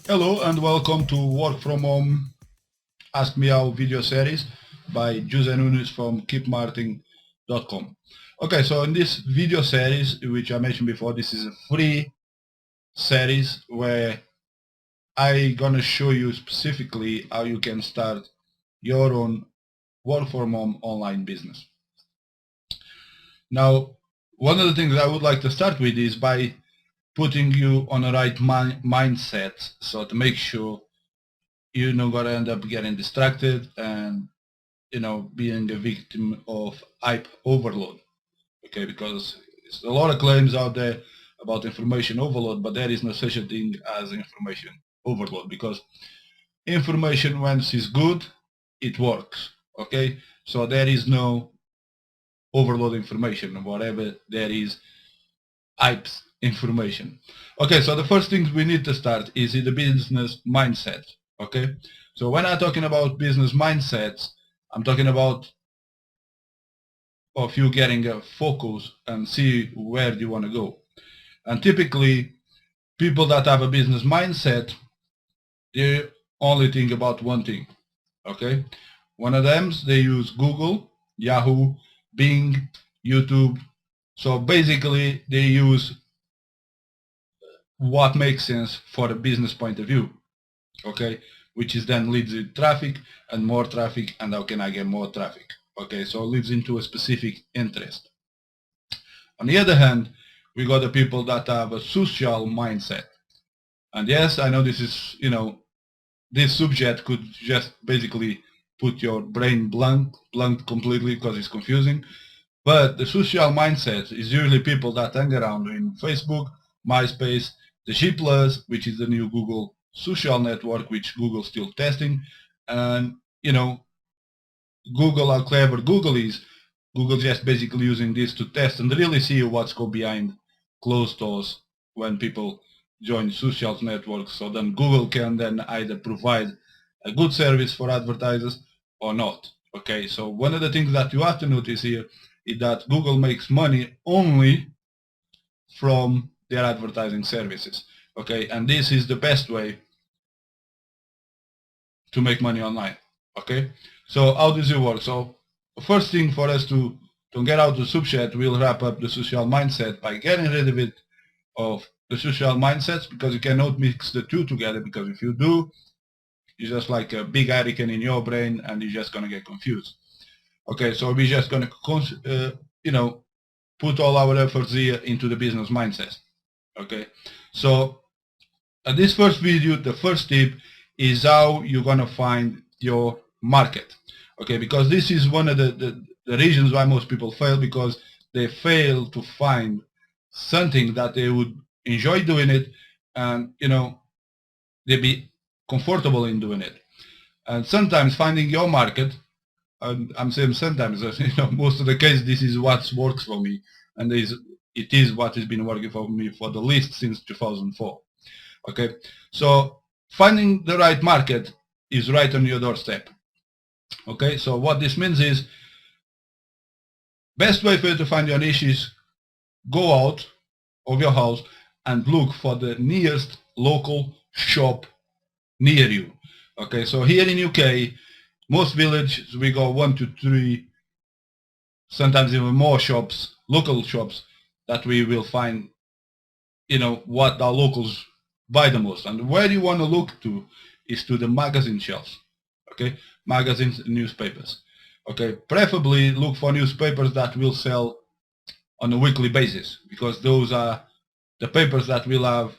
Hello and welcome to Work From Home Ask Me How video series by Jose Nunes from keepmarketing.com. Okay, so in this video series, which I mentioned before, this is a free series where I'm gonna show you specifically how you can start your own work from home online business. Now, one of the things I would like to start with is by putting you on the right mindset, so to make sure you're not gonna end up getting distracted and being a victim of hype overload. Okay, because there's a lot of claims out there about information overload, but there is no such a thing as information overload, because information, once is good, it works. Okay, so there is no overload information. Whatever there is, hype information. Okay, so the first thing we need to start is in the business mindset. Okay, so when I'm talking about business mindsets, I'm talking about of you getting a focus and see where you want to go. And typically, people that have a business mindset, they only think about one thing. Okay, one of them, they use Google, Yahoo, Bing, YouTube. So basically, they use what makes sense for a business point of view. Okay, which is then leads to traffic and more traffic, and how can I get more traffic? Okay, so it leads into a specific interest. On the other hand, we got the people that have a social mindset. And yes, I know this is, this subject could just basically put your brain blank completely because it's confusing. But the social mindset is usually people that hang around in Facebook, MySpace, the G+, which is the new Google social network, which Google's still testing. And, Google, how clever Google is, Google just basically using this to test and really see what's go behind closed doors when people join social networks. So then Google can then either provide a good service for advertisers or not. Okay, so one of the things that you have to notice here is that Google makes money only from their advertising services. Okay, and this is the best way to make money online. Okay, so how does it work? So first thing for us to get out the subject, we'll wrap up the social mindset by getting rid of the social mindsets, because you cannot mix the two together, because if you do, it's just like a big hurricane in your brain and you're just going to get confused. Okay, so we're just going to put all our efforts here into the business mindset. Okay, so at this first video, the first tip is how you're going to find your market. Okay, because this is one of the reasons why most people fail, because they fail to find something that they would enjoy doing it, and they'd be comfortable in doing it. And sometimes finding your market, and I'm saying sometimes, most of the case, this is what works for me, and it is what has been working for me for the least since 2004. Okay, so finding the right market is right on your doorstep. Okay, so what this means is, best way for you to find your niche is go out of your house and look for the nearest local shop near you. Okay, so here in UK, most villages we got 1 to 3, sometimes even more shops, local shops, that we will find, what the locals buy the most. And where you want to look to is to the magazine shelves. Okay, magazines and newspapers. Okay, preferably look for newspapers that will sell on a weekly basis, because those are the papers that will have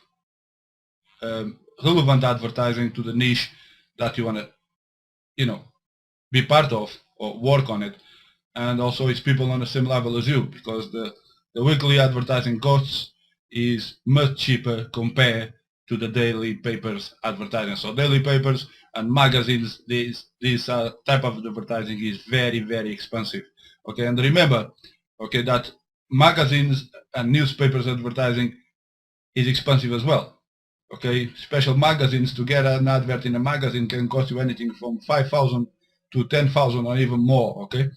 relevant advertising to the niche that you want to, be part of or work on it. And also it's people on the same level as you, because the weekly advertising costs is much cheaper compared to the daily papers advertising. So daily papers and magazines, this type of advertising is very, very expensive. Okay, and remember, okay, that magazines and newspapers advertising is expensive as well. Okay, special magazines, to get an advert in a magazine can cost you anything from 5,000 to 10,000 or even more. Okay,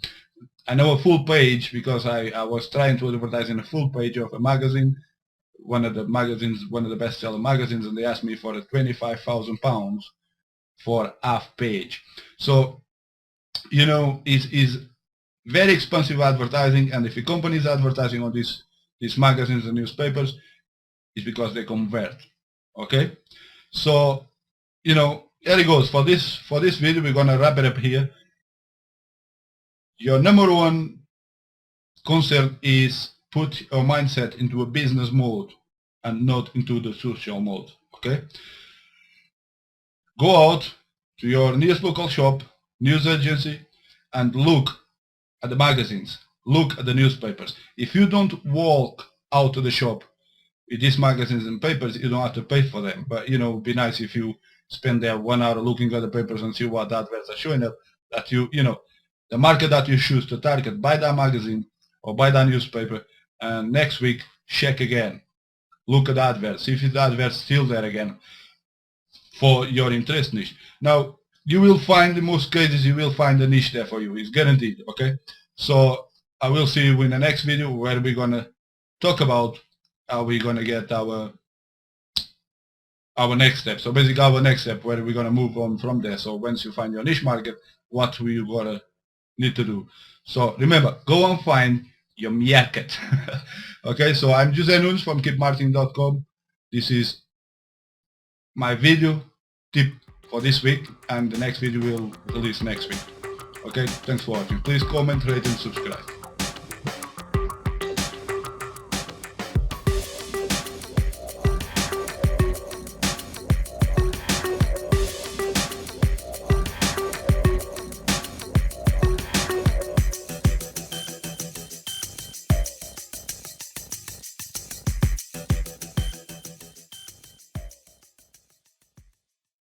I know a full page, because I was trying to advertise in a full page of a magazine. one of the magazines, one of the best-selling magazines, and they asked me for £25,000 for half page. So, you know, is very expensive advertising, and if a company is advertising on these magazines and newspapers, it's because they convert. Okay, so you know, here it goes. For this video, we're gonna wrap it up here. Your number one concern is put your mindset into a business mode and not into the social mode. Okay, go out to your nearest local shop, news agency, and look at the magazines, look at the newspapers. If you don't walk out to the shop with these magazines and papers, you don't have to pay for them. But you know, it'd be nice if you spend there 1 hour looking at the papers and see what adverts are showing up, that you know, the market that you choose to target, buy that magazine or buy that newspaper, and next week check again, look at the adverts, see if the advert's still there again for your interest niche. Now, you will find, in most cases, you will find a niche there for you. It's guaranteed, okay? So I will see you in the next video where we're gonna talk about how we're gonna get our next step. So basically our next step, where we're gonna move on from there. So once you find your niche market, what we gonna need to do. So remember, go and find your market. Okay, so I'm Jose Nunes from keepmarketing.com. This is my video tip for this week, and the next video will release next week. Okay, thanks for watching. Please comment, rate and subscribe.